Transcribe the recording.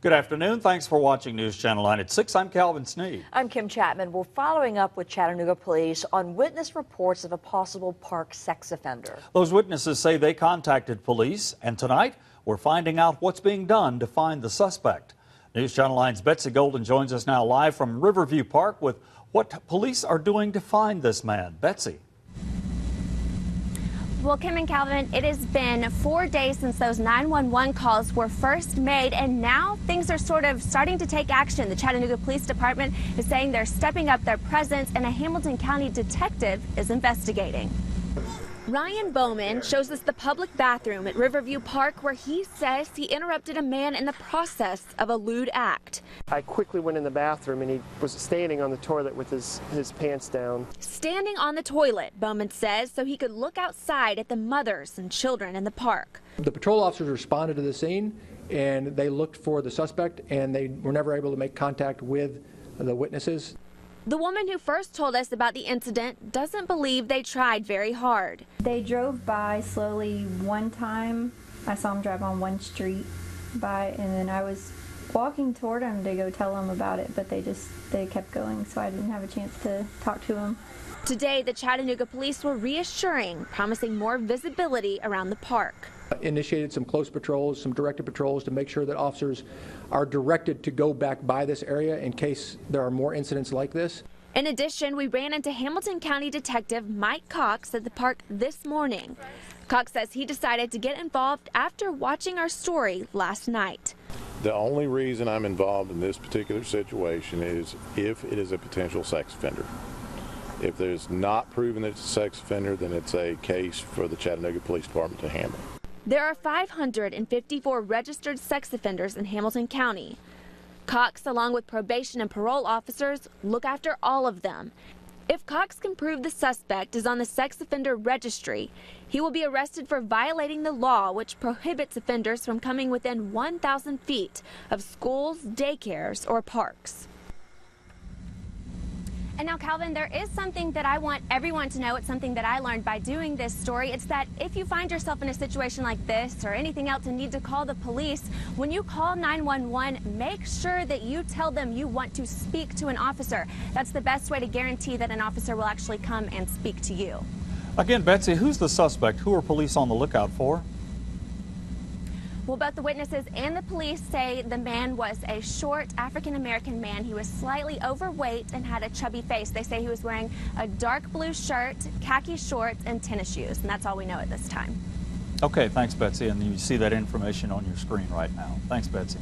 Good afternoon. Thanks for watching News Channel 9 at 6. I'm Calvin Sneed. I'm Kim Chapman. We're following up with Chattanooga police on witness reports of a possible park sex offender. Those witnesses say they contacted police, and tonight we're finding out what's being done to find the suspect. News Channel 9's Betsy Golden joins us now live from Riverview Park with what police are doing to find this man. Betsy. Well, Kim and Calvin, it has been 4 days since those 911 calls were first made, and now things are sort of starting to take action. The Chattanooga Police Department is saying they're stepping up their presence, and a Hamilton County detective is investigating. Ryan Bowman shows us the public bathroom at Riverview Park where he says he interrupted a man in the process of a lewd act. I quickly went in the bathroom and he was standing on the toilet with his pants down. Standing on the toilet, Bowman says, so he could look outside at the mothers and children in the park. The patrol officers responded to the scene and they looked for the suspect, and they were never able to make contact with the witnesses. The woman who first told us about the incident doesn't believe they tried very hard. They drove by slowly one time. I saw them drive on one street by, and then I was walking toward them to go tell them about it, but they kept going, so I didn't have a chance to talk to them. Today, the Chattanooga police were reassuring, promising more visibility around the park. Initiated some close patrols, some directed patrols to make sure that officers are directed to go back by this area in case there are more incidents like this. In addition, we ran into Hamilton County Detective Mike Cox at the park this morning. Cox says he decided to get involved after watching our story last night. The only reason I'm involved in this particular situation is if it is a potential sex offender. If there's not proven that it's a sex offender, then it's a case for the Chattanooga Police Department to handle. There are 554 registered sex offenders in Hamilton County. Cox, along with probation and parole officers, look after all of them. If Cox can prove the suspect is on the sex offender registry, he will be arrested for violating the law, which prohibits offenders from coming within 1,000 feet of schools, daycares, or parks. And now, Calvin, there is something that I want everyone to know. It's something that I learned by doing this story. It's that if you find yourself in a situation like this or anything else and need to call the police, when you call 911, make sure that you tell them you want to speak to an officer. That's the best way to guarantee that an officer will actually come and speak to you. Again, Betsy, who's the suspect? Who are police on the lookout for? Well, both the witnesses and the police say the man was a short African-American man. He was slightly overweight and had a chubby face. They say he was wearing a dark blue shirt, khaki shorts, and tennis shoes, and that's all we know at this time. Okay, thanks, Betsy, and you see that information on your screen right now. Thanks, Betsy.